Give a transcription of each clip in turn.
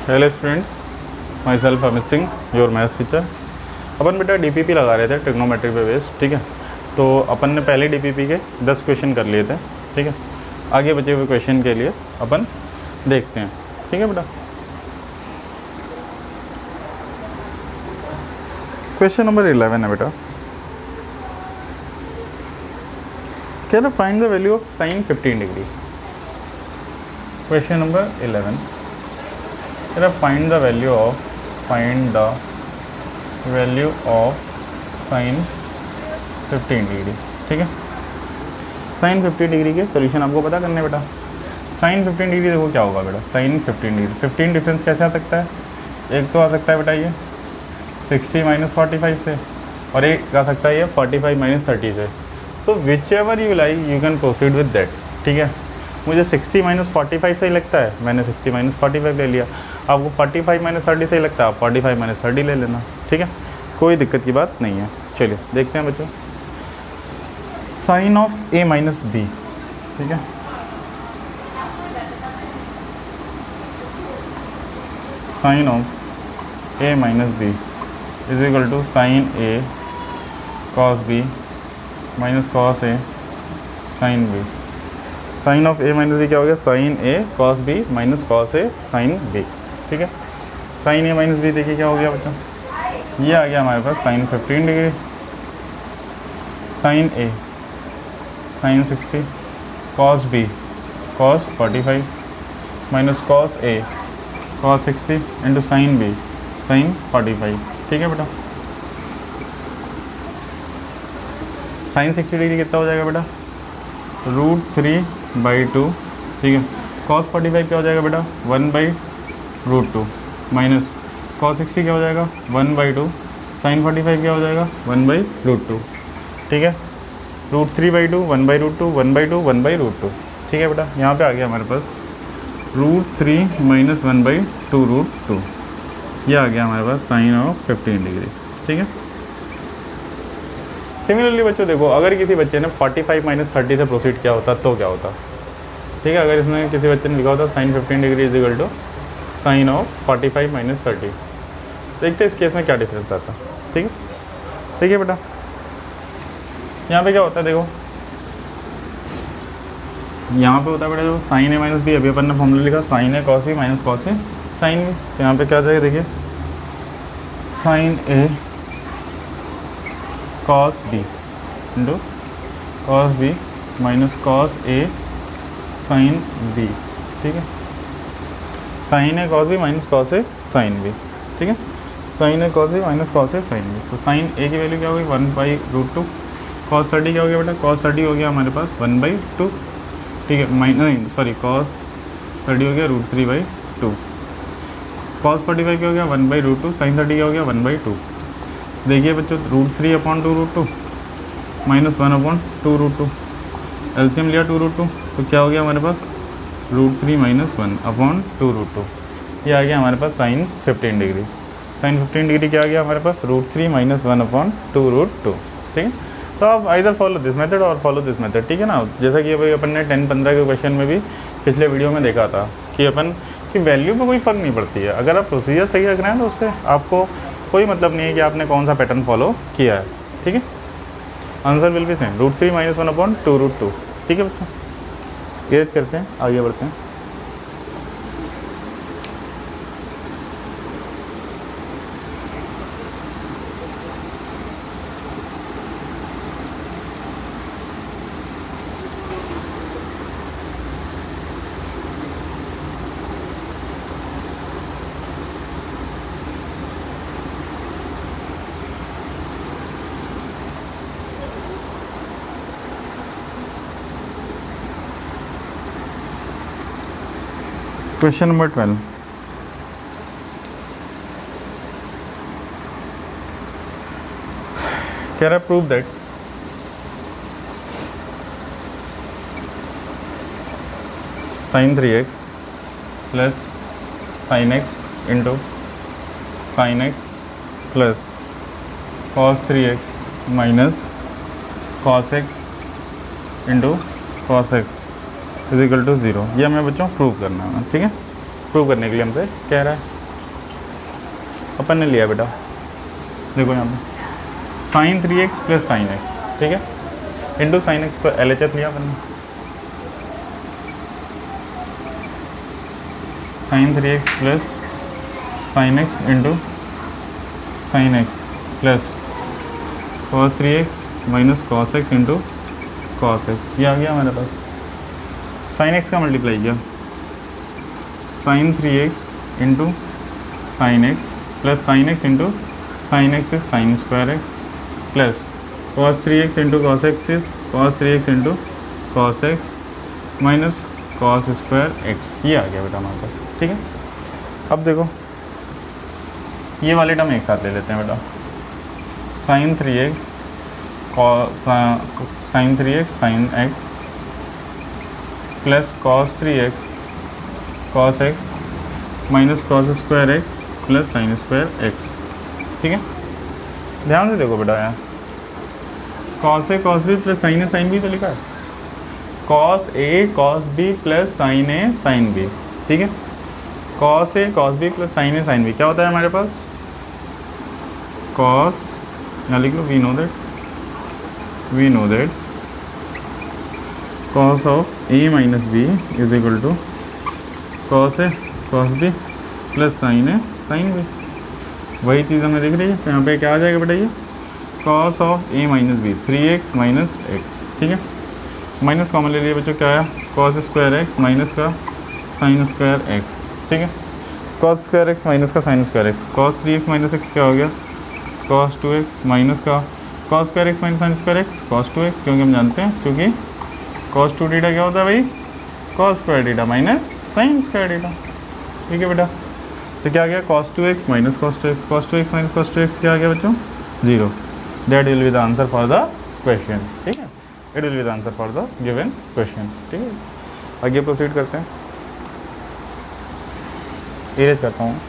Hello students, myself Amit Singh, your maths teacher. अपन बेटा DPP लगा रहे थे ट्रिग्नोमेट्री पे बेस्ड, ठीक है। तो अपन ने पहले डीपीपी के 10 क्वेश्चन कर लिए थे, ठीक है। आगे बचे हुए क्वेश्चन के लिए अपन देखते हैं, ठीक है बेटा। क्वेश्चन नंबर 11 है बेटा। कह रहा find the value of sine 15 degree. Question number 11 find the value of sine 15 degree, ठीक है। साइन 15 डिग्री के सॉल्यूशन आपको पता करने बेटा। साइन 15 डिग्री देखो क्या होगा बेटा। साइन 15 डिग्री 15 डिफरेंस कैसे आ सकता है? एक तो आ सकता है बेटा ये 60 माइनस 45 से, और एक आ सकता है ये 45 माइनस 30 से। तो which ever you like you can proceed with that, ठीक है। मुझे 60 माइनस 45 से ही लगता है, मैंने 60 माइनस 45 ले लिया। आपको 45 माइनस 30 से ही लगता है, आप 45 माइनस 30 ले लेना, ठीक है। कोई दिक्कत की बात नहीं है। चलिए देखते हैं बच्चों। Sine of a minus b, ठीक है। Sine of a minus b is equal to sine A cos B minus cos A sine B. Sine of a minus b क्या हो गया? साइन ए कॉस बी माइनस कॉस ए sine B, ठीक है। Sine ए minus B देखिए क्या हो गया बच्चों, ये आ गया हमारे पास साइन 15 डिग्री। साइन ए sine 60 cos B cos 45 minus cos ए cos 60 into sine B sine 45, ठीक है बेटा। साइन 60 डिग्री कितना हो जाएगा बेटा? √3/2, ठीक है। कॉस 45 क्या हो जाएगा बेटा? 1/√2 माइनस कॉस 60 क्या हो जाएगा? 1/2। साइन 45 क्या हो जाएगा? 1/√2, ठीक है। √3/2 1/√2 1/2 1/√2, ठीक है बेटा। यहाँ पे आ गया हमारे पास √3 माइनस 1/2√2, ये आ गया हमारे पास साइन ऑफ 15 डिग्री, ठीक है। सिमिलरली बच्चों देखो, अगर किसी बच्चे ने 45 माइनस 30 से प्रोसीड किया होता तो क्या होता, ठीक है। अगर इसमें किसी बच्चे ने लिखा होता sine 15 degree is equal to sine of 45 minus 30, देखते हैं इस केस में क्या डिफरेंस आता है, ठीक है। ठीक है बेटा, यहाँ पे क्या होता है देखो, यहाँ पे होता है बेटा जो साइन ए माइनस बी, अभी अपन ने फॉर्मूला लिखा साइन ए कॉस बी माइनस कॉस ए साइन बी। तो यहाँ पे क्या चाहिए देखिए, साइन ए cos B into cos B minus cos ए साइन बी, ठीक है। साइन ए कॉस बी माइनस कॉस ए साइन बी, ठीक है। साइन ए कॉस बी माइनस कॉस ए साइन बी। तो साइन ए की वैल्यू क्या होगी? 1/√2। कॉस 30 क्या हो गया बेटा? कॉस 30 हो गया हमारे पास 1/2, ठीक है। नहीं सॉरी, कॉस 30 हो गया √3/2। कॉस 45 क्या हो गया? 1/√2। साइन 30 क्या हो गया? 1/2। देखिए बच्चों, √3/2√2 माइनस 1/2√2, एलसीएम लिया 2√2, तो क्या हो गया हमारे पास? √3 माइनस 1/2√2, ये आ गया हमारे पास साइन 15 डिग्री। साइन 15 डिग्री क्या आ गया हमारे पास? √3 माइनस 1/2√2, ठीक है। तो आप आइदर फॉलो दिस मेथड और फॉलो दिस मेथड, ठीक है ना। जैसा कि अभी अपन ने 10-15 के क्वेश्चन में भी पिछले वीडियो में देखा था कि अपन की वैल्यू में कोई फ़र्क नहीं पड़ती है। अगर आप प्रोसीजर सही रख रहे हैं तो उससे आपको कोई मतलब नहीं है कि आपने कौन सा पैटर्न फॉलो किया है, ठीक है। Answer will be same, √3 minus 1/2√2, ठीक है बच्चों। ये करते हैं, आगे बढ़ते हैं। क्वेश्चन नंबर 12, कह रहा है prove that sine 3x plus sine x into sine x plus cos 3x minus cos x into cos x is equal to 0। ये हमें बच्चों प्रूव करना है, ठीक है। प्रूव करने के लिए हमसे कह रहा है अपन ने लिया बेटा, देखो यहाँ पे sign 3x plus sine x, ठीक है, इंटू साइन एक्स, तो LHS लिया अपन ने, sine 3x plus sine x into sine x plus cos 3x minus cos x into cos x, ये आ गया हमारे पास। साइन एक्स का मल्टीप्लाई किया, sine 3x into sine x plus sine x into sine x is sine square x plus cos 3x into cos x is cos 3x into cos x minus cos square x, ये आ गया बेटा हमारे पास, ठीक है। अब देखो ये वाले टर्म एक साथ ले लेते हैं बेटा, sine 3x sine 3x sine x plus cos 3x cos x minus cos square x plus sine square x, ठीक है। ध्यान से देखो बेटा, यहाँ कॉस ए कॉस बी प्लस साइन ए साइन बी तो लिखा है, कॉस ए कॉस बी प्लस साइन ए साइन बी, ठीक है। कॉस ए कॉस बी प्लस साइन ए साइन बी क्या होता है हमारे पास, कॉस, यहाँ लिख लो, we know that cos of a minus b is equal to cos A cos b plus sine A sine b, वही चीज़ हमें दिख रही है। तो यहाँ पे क्या आ जाएगा बेटा, ये cos of a minus b 3x minus x, ठीक है। माइनस कॉमन ले लिए बच्चों, क्या आया, कॉस स्क्वायर एक्स माइनस का साइन स्क्वायर एक्स, ठीक है। कॉस स्क्वायर एक्स माइनस का sine square x, cos 3x minus x क्या हो गया, कॉस 2x माइनस का cos square x minus sine square x cos 2x, क्योंकि हम जानते हैं क्योंकि कॉस 2 थीटा क्या होता है भाई, cos square theta minus sine square theta, ठीक है बेटा। तो क्या आ गया, cos 2x minus cos 2x, cos 2x minus cos 2x क्या आ गया बच्चों, 0। That will be the answer for the question, ठीक है, it will be the answer for the given question, ठीक है। आगे प्रोसीड करते हैं, इरेज करता हूँ।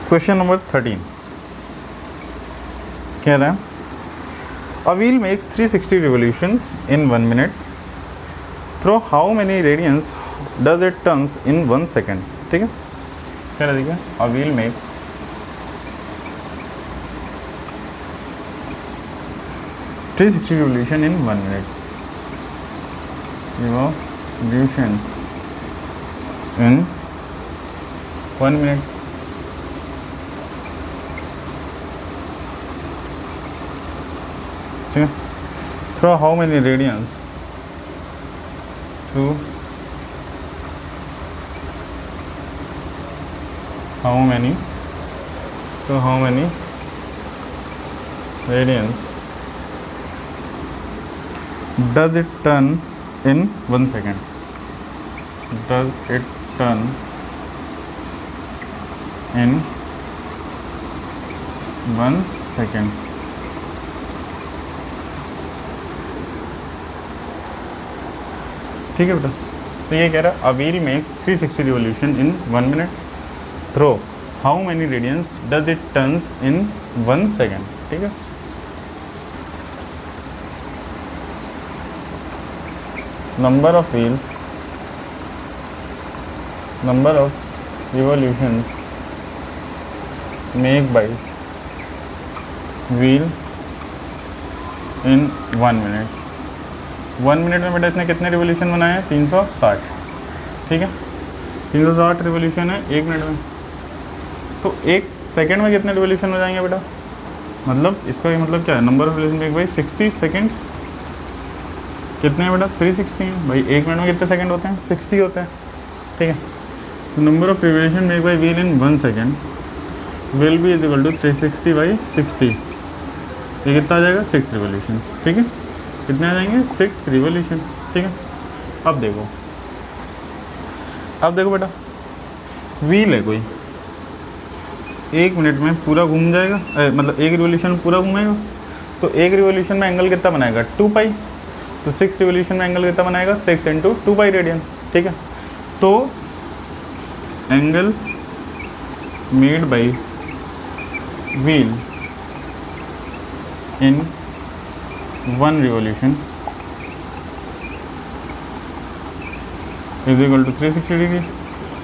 क्वेश्चन नंबर 13 कह रहा है, a wheel makes 360 revolution in 1 minute, through how many radians does it turns in 1 second, ठीक है। कह रहा देखिए, a wheel makes 360 revolution in 1 minute, revolution in 1 minute, ठीक है। Through how many radians, through how many radians does it turn in 1 second, does it turn in 1 second, ठीक है बेटा। तो ये कह रहा है, a wheel makes 360 revolution in 1 minute, through how many radians does it turns in 1 second, ठीक है। Number of wheels, number of revolutions make by wheel in 1 minute, 1 minute में बेटा इसने कितने रिवोल्यूशन बनाए हैं, 360, ठीक है। 360 रिवोल्यूशन है 1 मिनट में, तो 1 सेकेंड में कितने रिवोल्यूशन हो जाएंगे बेटा, मतलब इसका ये मतलब क्या है, number of revolution make by 60 seconds, कितने हैं बेटा, 360 हैं भाई। 1 मिनट में कितने सेकंड होते हैं, 60 होते हैं, ठीक है। तो number of revolution make by wheel in 1 second will be is equal to 360 by 60, ये कितना आ जाएगा, 6 रिवोल्यूशन, ठीक है। कितने आ जाएंगे, 6 रिवोल्यूशन, ठीक है। अब देखो बेटा, व्हील है कोई, 1 मिनट में पूरा घूम जाएगा, मतलब 1 रिवोल्यूशन पूरा घूमेगा, तो एक रिवोल्यूशन में एंगल कितना बनाएगा 2 पाई, तो 6 रिवोल्यूशन में एंगल कितना बनाएगा 6 इंटू 2 पाई रेडियन, ठीक है। तो angle made by wheel in 1 revolution is equal to 360 degree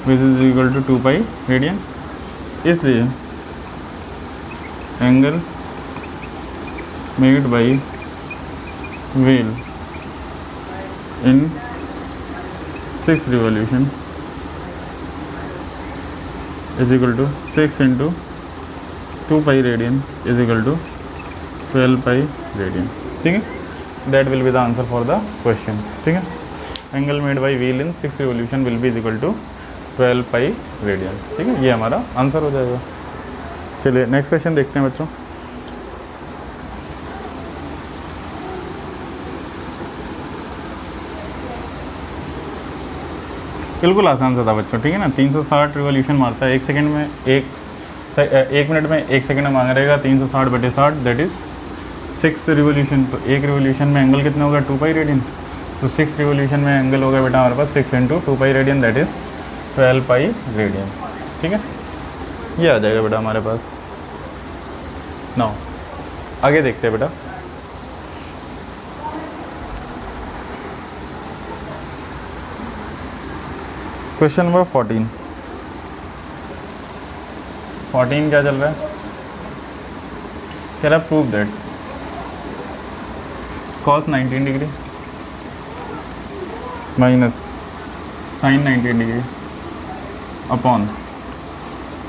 which is equal to 2 pi radian. इसलिए angle made by wheel in 6 revolution is equal to 6 into 2 pi radian is equal to 12 pi radian, ठीक है। That will be the answer for the question, ठीक है। Angle made by wheel in 6 revolution will be is equal to 12 pi radian, ठीक है। ये हमारा answer हो जाएगा। चलिए नेक्स्ट क्वेश्चन देखते हैं बच्चों। बिल्कुल आसान सा था बच्चों, ठीक है ना। 360 रिवोल्यूशन मारता है 1 सेकंड में, एक मिनट में 1 सेकंड में मांगा रहेगा 360/60 दैट इज़ 6 रिवोल्यूशन। तो एक रिवोल्यूशन में एंगल कितना होगा 2 पाई रेडियन, तो 6 रिवोल्यूशन में एंगल होगा बेटा हमारे पास 6 into 2 pi radian that is 12 pi radian, ठीक है। ये आ जाएगा बेटा हमारे पास। नाउ आगे देखते हैं बेटा। क्वेश्चन नंबर 14 क्या चल रहा है, कह रहा prove that cos 19 degree minus sin 19 degree upon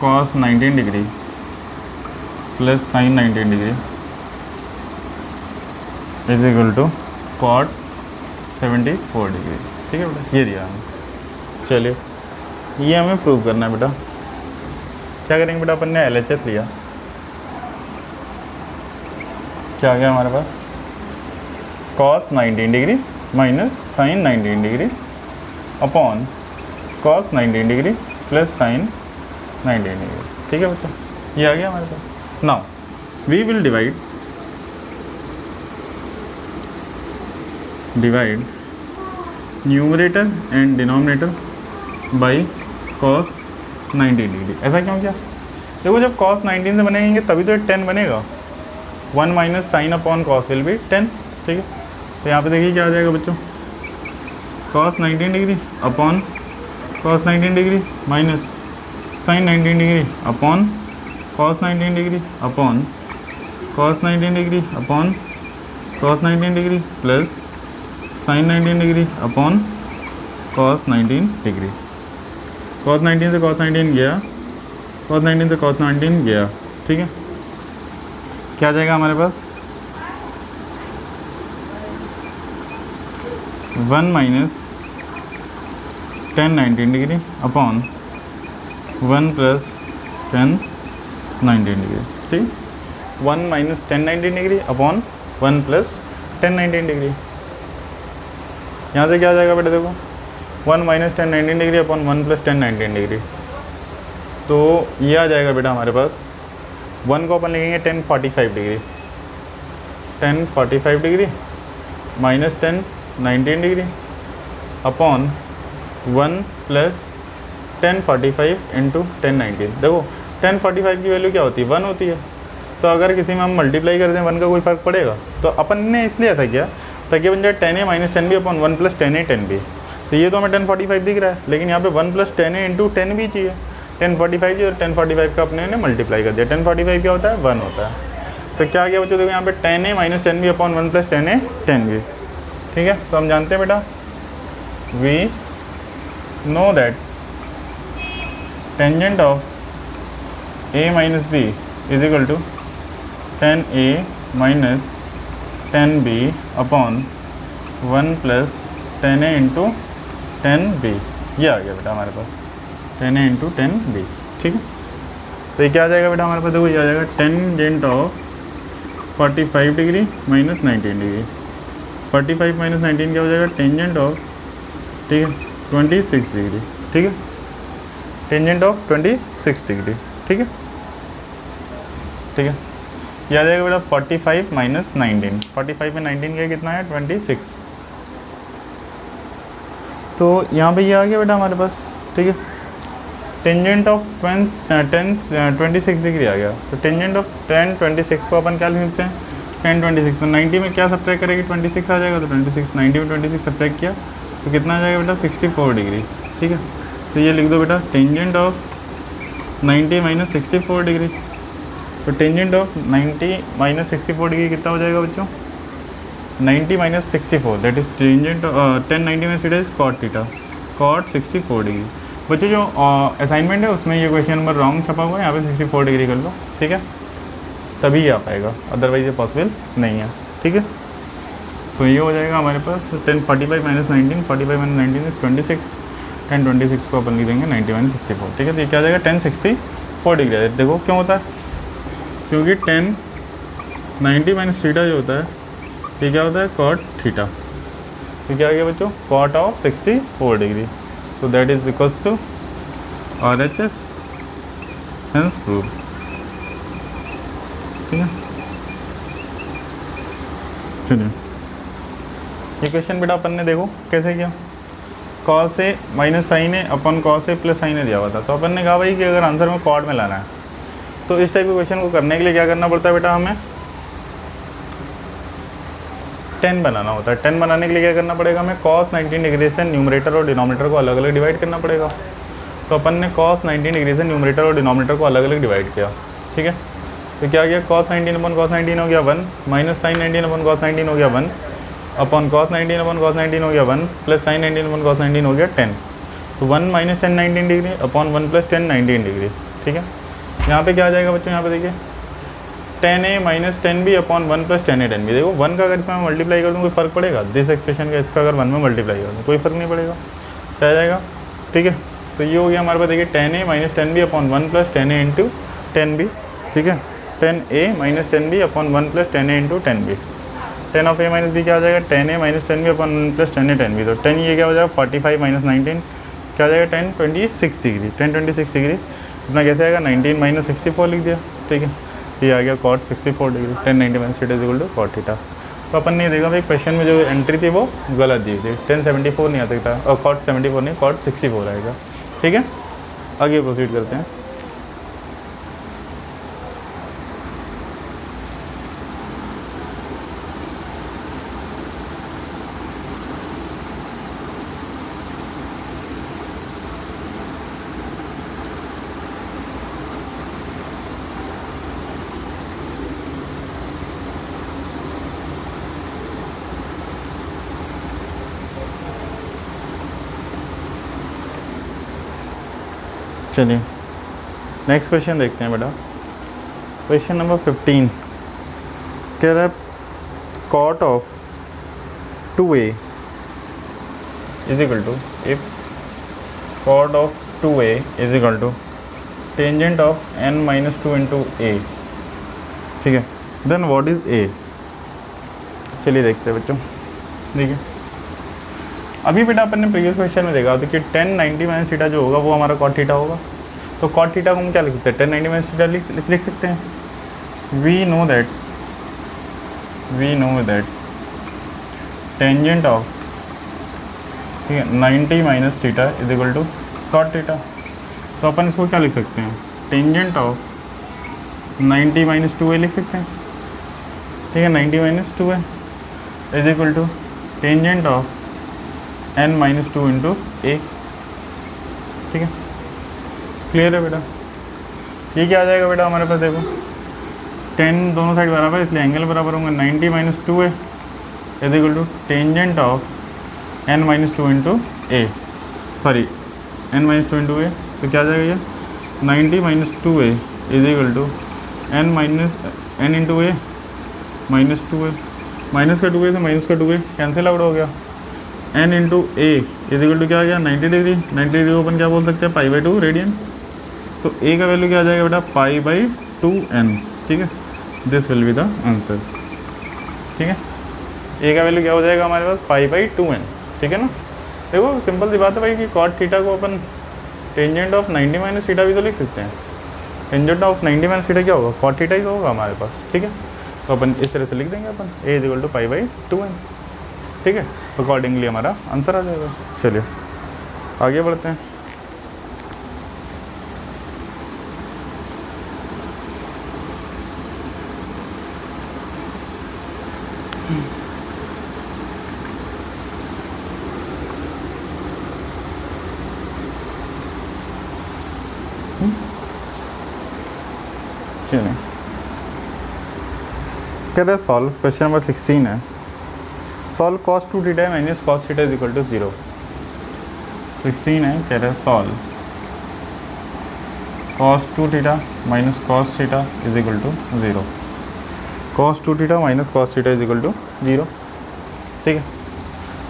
cos 19 degree plus sin 19 degree is equal to cot 74 degree, ठीक है बेटा। ये दिया हमें, चलिए ये हमें प्रूव करना है बेटा। क्या करेंगे बेटा, अपन ने LHS लिया, क्या आ गया हमारे पास cos 19 degree minus sin 19 degree upon cos 19 degree plus sin 19 degree, ठीक है बच्चों। ये आ गया हमारे पास। Now we will divide numerator and denominator by cos 19 degree. ऐसा क्यों किया, देखो जब cos 19 से बनेंगे तभी तो 10 बनेगा। 1 minus sine upon cos will be 10, ठीक है। तो यहाँ पे देखिए क्या आ जाएगा बच्चों, cos 19 degree upon cos 19 degree minus sin 19 degree upon cos 19 degree upon cos 19 degree upon cos 19 degree plus sin 19 degree upon cos 19 degree. cos 19 से cos 19 गया, cos 19 से cos 19 गया, ठीक है। क्या जाएगा हमारे पास 1 minus 10 19 degree upon 1 plus 10 19 degree, ठीक। 1 minus 10 19 degree upon 1 plus 10 19 degree. यहाँ से क्या आ जाएगा बेटा, देखो 1 minus 10 19 degree upon 1 plus 10 19 degree. तो ये आ जाएगा बेटा हमारे पास 1 को अपन लिखेंगे 10 45 degree, 10 45 degree minus 10 19 degree upon 1 plus 10 45 into 10 19। देखो 10 45 की वैल्यू क्या होती है 1 होती है, तो अगर किसी में हम मल्टीप्लाई कर दें 1 का कोई फ़र्क पड़ेगा। तो अपन ने इसलिए ऐसा किया ताकि बन जाए 10a minus 10b upon 1 plus 10a 10b। तो ये तो हमें 10 45 दिख रहा है, लेकिन यहाँ पे 1 प्लस 10a इंटू 10 भी चाहिए। 10 45 चाहिए और 10 45 का अपने ने मल्टीप्लाई कर दिया। 10 45 क्या होता है 1 होता है। तो क्या गया बच्चों, देखो यहाँ पे 10a minus 10b upon 1 plus 10a 10b, ठीक है। तो हम जानते हैं बेटा we know that tangent of a minus b is equal to 10a minus 10b upon 1 plus 10a into 10b। ये आ गया बेटा हमारे पास 10a इंटू 10b, ठीक है। तो ये क्या आ जाएगा बेटा हमारे पास, देखो ये आ जाएगा tangent of 45 degree minus 19 degree. 45 minus 19 क्या हो जाएगा टेंजेंट ऑफ, ठीक है 26 डिग्री, ठीक है। टेंजेंट ऑफ 26 डिग्री, ठीक है, ठीक है। ये आ जाएगा बेटा 45 माइनस 19, 45 में 19 का कितना है 26, तो यहाँ पे ये आ गया बेटा हमारे पास, ठीक है। टेंजेंट ऑफ 26 डिग्री आ गया, तो टेंजेंट ऑफ 26 को अपन क्या लिख सकते हैं 26, तो 90 में क्या सब्ट्रैक्ट करेगी 26 आ जाएगा, तो 26 90 में 26 सब्ट्रैक्ट किया तो कितना आ जाएगा बेटा 64 डिग्री, ठीक है। तो ये लिख दो बेटा टेंजेंट ऑफ 90 माइनस 64 डिग्री, तो टेंजेंट ऑफ 90 माइनस 64 डिग्री कितना हो जाएगा बच्चों 90 माइनस 64, दैट इज टेंजेंट 10 90 में सीधा is cot theta, cot 64 degree. बच्चों जो असाइनमेंट है उसमें ये क्वेश्चन नंबर रॉन्ग छपा हुआ है, यहाँ पे 64 डिग्री कर लो, ठीक है, तभी ये आ पाएगा, अदरवाइज ये पॉसिबल नहीं है, ठीक है। तो ये हो जाएगा हमारे पास 10 45 माइनस 19, 45 माइनस 19 इज 26, 10 26 को अपन लिख देंगे 90 माइनस 64, ठीक है। तो ये क्या आ जाएगा 1064 डिग्री आ जाएगा। देखो क्यों होता है, क्योंकि 10 90 माइनस थीटा जो होता है ये क्या होता है कॉट थीटा, तो क्या आ गया बच्चों कॉट ऑफ 64 डिग्री, तो that is equals to RHS, hence prove, ठीक है। चलिए ये क्वेश्चन बेटा अपन ने देखो कैसे किया, cos A minus sign A upon cos A plus sine ए दिया हुआ था, तो अपन ने कहा भाई कि अगर आंसर में कॉट में लाना है तो इस टाइप के क्वेश्चन को करने के लिए क्या करना पड़ता है बेटा, हमें 10 बनाना होता है। 10 बनाने के लिए क्या करना पड़ेगा, हमें cos 90 डिग्री से न्यूमरेटर और डिनोमिनेटर को अलग अलग डिवाइड करना पड़ेगा। तो अपन ने cos 90 डिग्री से न्यूमरेटर और डिनोमिनेटर को अलग अलग डिवाइड किया, ठीक है। तो क्या गया cos 19 अपन cos 19 हो गया 1, माइनस साइन 19 अपन cos 19 हो गया 1, अपन cos 19 अपन cos 19 हो गया 1, प्लस साइन 19 अपन cos 19 हो गया 10, तो 1 minus 10 19 degree upon 1 plus 10 19 degree, ठीक है। यहाँ पे क्या आ जाएगा बच्चों, यहाँ पे देखिए 10a minus 10b upon 1 plus 10a 10b, देखो 1 का अगर इसमें मैं मल्टीप्लाई कर दूँ कोई फ़र्क पड़ेगा, दिस एक्सप्रेशन का इसका अगर 1 में मल्टीप्लाई कर दूँ कोई फ़र्क नहीं पड़ेगा, क्या आ जाएगा, ठीक है। तो ये हो गया हमारे पास देखिए 10a minus 10b upon 1 plus 10a into 10b, ठीक है। 10a minus 10b upon 1 plus 10a into 10b, 10 of a minus b क्या आ जाएगा 10a minus 10b upon 1 plus 10a 10b, तो 10 ये क्या हो जाएगा 45 माइनस 19 क्या आ जाएगा 10 26 डिग्री, 10 26 डिग्री अपना कैसे आएगा 19 माइनस 64 लिख दिया, ठीक है। ये आ गया cot 64 degree, 10 90 minus theta is equal to cot theta. तो अपन ने देखा भाई क्वेश्चन में जो एंट्री थी वो गलत दी थी, 1074 नहीं आ सकता और कॉट 74 नहीं कॉट 64 आएगा, ठीक है। आगे प्रोसीड करते हैं। चलिए नेक्स्ट क्वेश्चन देखते हैं बेटा, क्वेश्चन नंबर 15 कह रहा है cot of 2a is equal to, if cot of 2a is equal to tangent of n minus 2 into a, ठीक है, देन व्हाट इज a। चलिए देखते हैं बच्चों, देखिए अभी बेटा अपन ने प्रीवियस क्वेश्चन में देखा तो कि 10 90 माइनस थीटा जो होगा वो हमारा कॉट थीटा होगा, तो कॉट थीटा को हम क्या लिख सकते हैं 10 90 माइनस थीटा लिख सकते हैं। We know that tangent of, ठीक है 90 minus theta is equal to cot theta, तो अपन इसको क्या लिख सकते हैं टेंजेंट ऑफ 90 माइनस 2a लिख सकते हैं, ठीक है 90 minus 2a is equal to tangent of n minus 2 into a, ठीक है, क्लियर है बेटा। ये क्या आ जाएगा बेटा हमारे पास, देखो 10 दोनों साइड बराबर इसलिए एंगल बराबर होंगे, 90 minus 2a is equal to tangent of n minus 2 into a, sorry n minus 2 into a, तो क्या आ जाएगा ये 90 minus 2a is equal to n minus n into a minus 2a, minus का 2a से minus का 2a cancel out हो गया, n into a is equal to क्या आ गया 90 डिग्री, 90 डिग्री को अपन क्या बोल सकते हैं पाई बाई 2 रेडियन, तो a का वैल्यू क्या आ जाएगा बेटा पाई बाई 2n, ठीक है, this will be the answer, ठीक है। a का वैल्यू क्या हो जाएगा हमारे पास पाई बाई 2n, ठीक है ना। देखो सिंपल सी बात है भाई कि कॉट थीटा को अपन टेंजेंट ऑफ 90 माइनस थीटा भी तो लिख सकते हैं, टेंजेंट ऑफ 90 माइनस थीटा क्या होगा, कॉट थीटा ही होगा हमारे पास, ठीक है। तो अपन इस तरह से लिख देंगे अपन a इक्वल टू π/2n, ठीक है। अकॉर्डिंगली हमारा आंसर आ जाएगा। चलिए आगे बढ़ते हैं। चलिए कह रहे सॉल्व, क्वेश्चन नंबर 16 है। Solve cos 2 theta minus cos theta is equal to 0। 16 है, कह रहे solve cos 2 theta minus cos theta is equal to 0। cos 2 theta minus cos theta is equal to 0, ठीक है।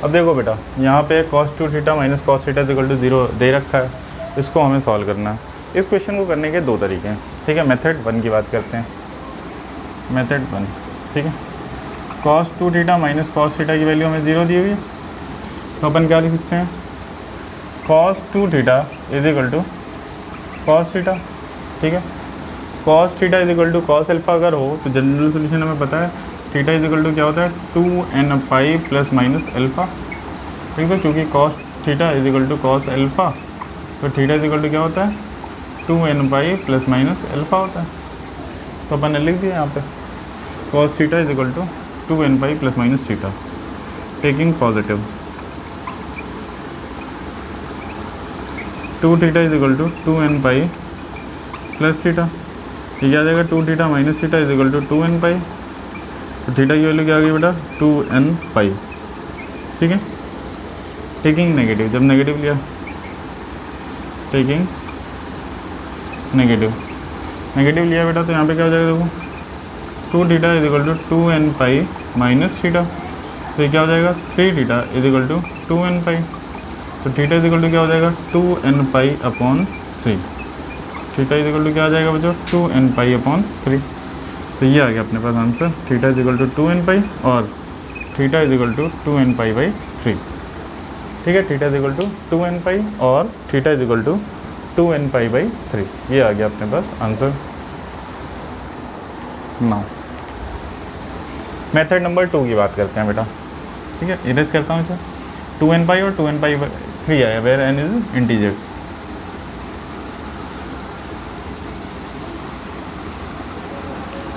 अब देखो बेटा, यहाँ पे cos 2 theta minus cos theta is equal to 0 दे रखा है, इसको हमें सॉल्व करना है। इस क्वेश्चन को करने के दो तरीके हैं, ठीक है। मेथड 1 की बात करते हैं, मेथड 1, ठीक है। cos 2 theta minus cos theta की वैल्यू हमें 0 दी हुई है, तो अपन क्या लिख सकते हैं, cos 2 theta is equal to cos theta, ठीक है। cos theta is equal to cos alpha अगर हो तो जनरल सोल्यूशन हमें पता है थीटा इज इक्वल टू क्या होता है 2n pi plus minus alpha, ठीक है। चूँकि cos theta is equal to cos alpha, तो थीटा इज इक्वल टू क्या होता है 2n pi plus minus alpha होता है। तो अपन ने लिख दिया यहाँ पे cos theta is equal to 2n pi plus minus theta, taking positive 2 theta is equal to 2n pi plus theta, ये क्या आ जाएगा 2 theta minus theta is equal to 2n pi, तो थीटा की वैल्यू क्या आ गई बेटा 2n पाई, ठीक है। टेकिंग नेगेटिव, जब नेगेटिव लिया टेकिंग नेगेटिव लिया बेटा, तो यहाँ पे क्या हो जाएगा देखो 2 theta is equal to 2n pi minus theta, तो ये क्या हो जाएगा 3 theta is equal to 2n pi, तो थीटा इज इक्वल टू क्या हो जाएगा 2n pi upon 3, theta is equal to क्या आ जाएगा बच्चों 2n पाई अपॉन 3। तो ये आ गया अपने पास answer, theta is equal to 2n pi और theta is equal to 2n pi by 3, ठीक है। Theta is equal to 2n pi और theta is equal to 2n pi by 3, ये आ गया अपने पास आंसर। नाउ मेथड नंबर 2 की बात करते हैं बेटा, ठीक है। इरेज करता हूँ इसे, 2n पाई और 2n पाई 3 आया, where n is integers.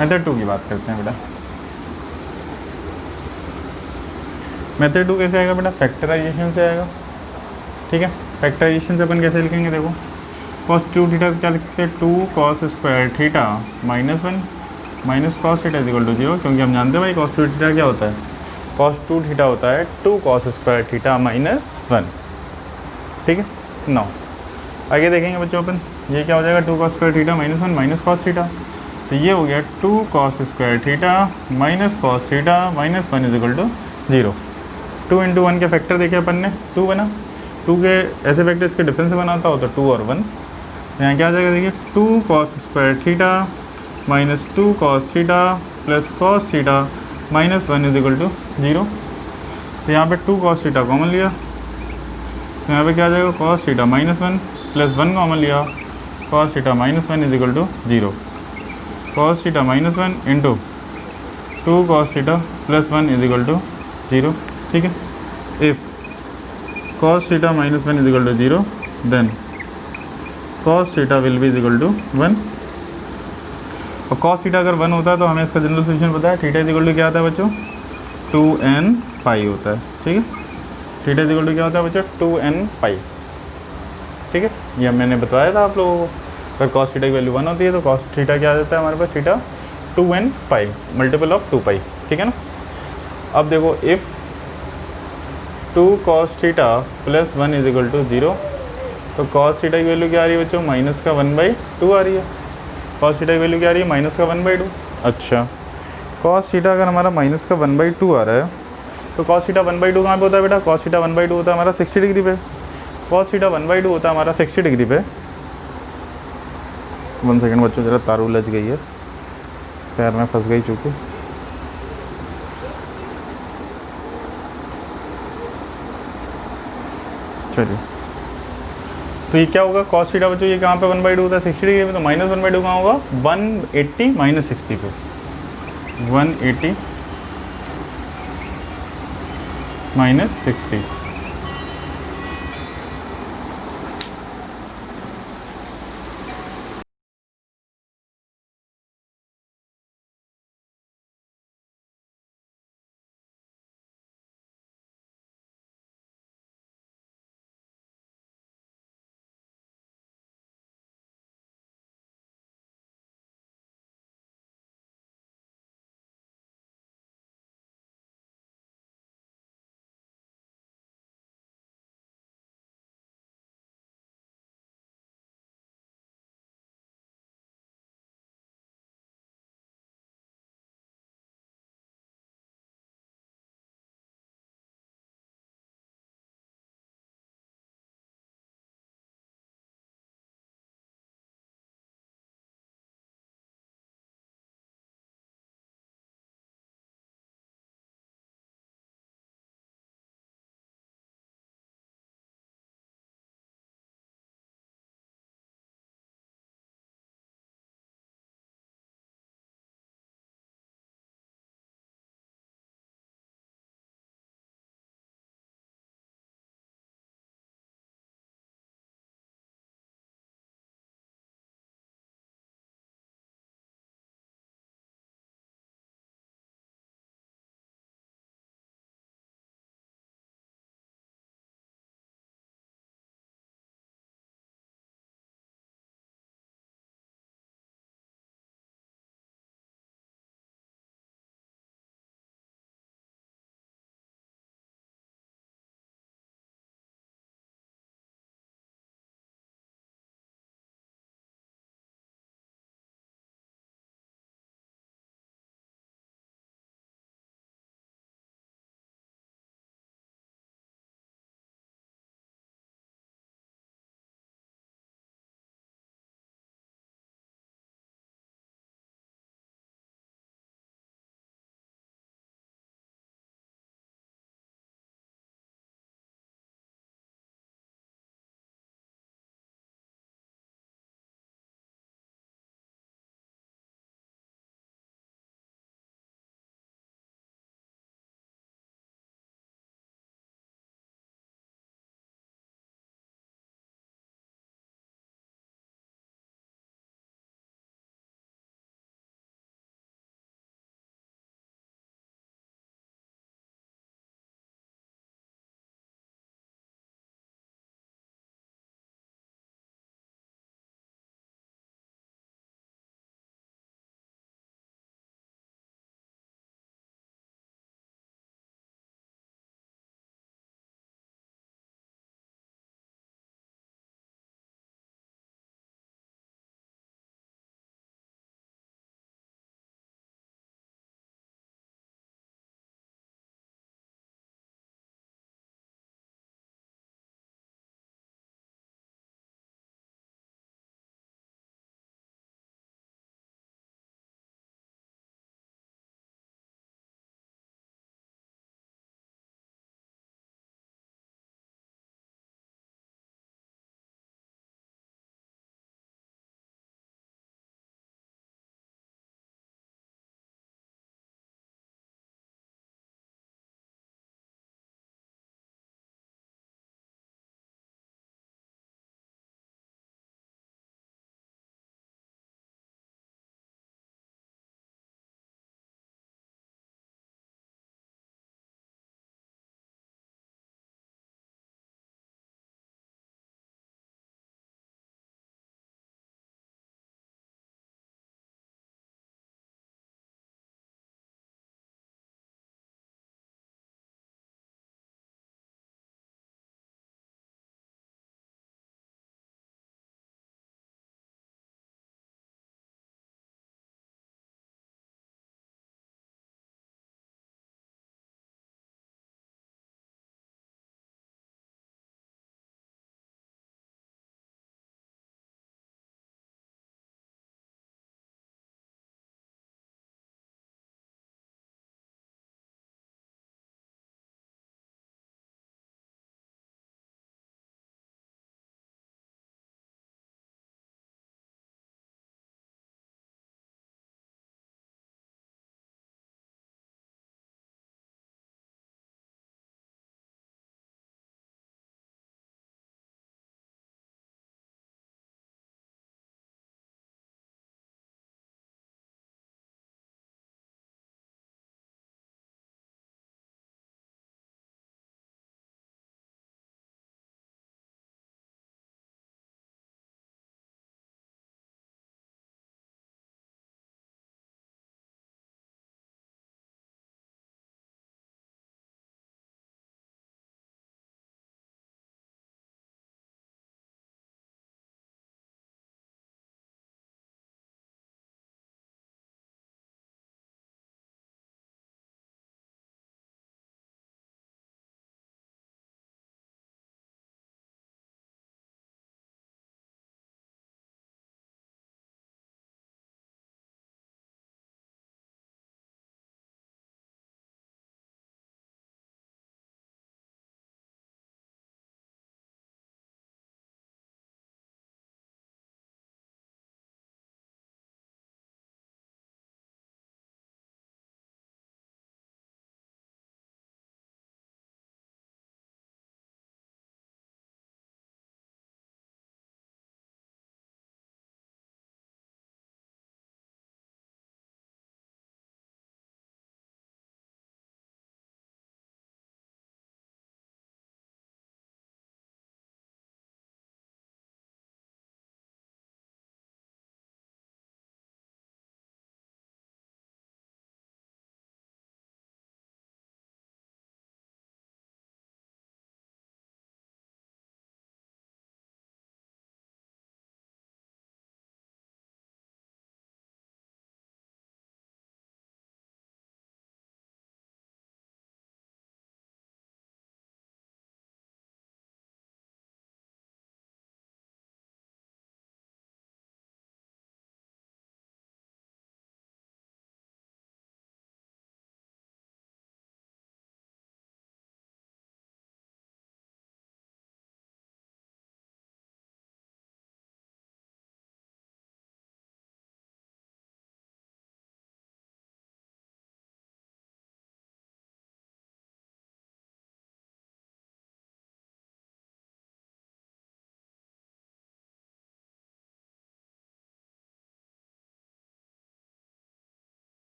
Method 2 की बात करते हैं बेटा। मेथड 2 कैसे आएगा बेटा, फैक्टराइजेशन से आएगा, ठीक है। फैक्टराइजेशन से अपन कैसे लिखेंगे देखो, cos 2 थीटा क्या लिखते हैं 2 cos square theta minus 1 minus cos theta is equal to 0, क्योंकि हम जानते हैं भाई cos 2 थीटा क्या होता है, cos 2 थीटा होता है 2 cos स्क्वायर थीटा माइनस 1, ठीक है। नौ आगे देखेंगे बच्चों अपन, ये क्या हो जाएगा 2 cos square theta minus 1 minus cos theta, तो ये हो गया 2 cos square theta minus cos theta minus 1 is equal to 0। 2 इंटू 1 के फैक्टर देखे अपन ने, 2 बना, 2 के ऐसे फैक्टर इसके डिफरेंस से बनाता हो तो 2 और 1, यहाँ क्या आ जाएगा देखिए 2 cos square theta minus 2 cos theta plus cos theta minus 1 is equal to 0। तो यहाँ पे 2 cos थीटा कॉमन लिया, तो यहाँ पे क्या आ जाएगा cos theta minus 1 plus 1 common लिया, cos theta minus 1 is equal to 0। cos theta minus 1 into 2 cos theta plus 1 is equal to 0, ठीक है। If cos theta minus 1 is equal to 0 then cos theta will be is equal to 1, और cos theta अगर 1 होता है तो हमें इसका general solution पता है, थीटा इज इक्वल टू क्या आता है बच्चों 2n पाई होता है, ठीक है। थीटा इज इक्वल टू क्या होता है बच्चों 2n पाई, ठीक है। ये मैंने बताया था आप लोगों को, अगर cos थीटा की वैल्यू 1 होती है तो cos थीटा क्या आ जाता है हमारे पास theta 2n pi multiple of 2 pi, ठीक है ना। अब देखो if 2 cos theta plus 1 is equal to 0, तो cos थीटा की वैल्यू क्या आ रही है बच्चों माइनस का 1/2 आ रही है, cos थीटा की वैल्यू क्या आ रही है माइनस का 1/2। अच्छा cos थीटा अगर हमारा माइनस का 1/2 आ रहा है, तो cos थीटा 1/2 कहाँ पे होता है बेटा, cos थीटा 1/2 होता है हमारा 60 डिग्री पे, cos थीटा 1/2 होता है हमारा 60 डिग्री पे। 1 सेकेंड बच्चों, ज़रा तार उलझ गई है, पैर में फंस गई चूँकि। चलिए, तो तो ये क्या होगा कॉस थीटा बच्चों, ये कहाँ पे 1/2 होता है 60 डिग्री में, तो -1/2 कहाँ होगा 180 माइनस 60 पे, 180 माइनस 60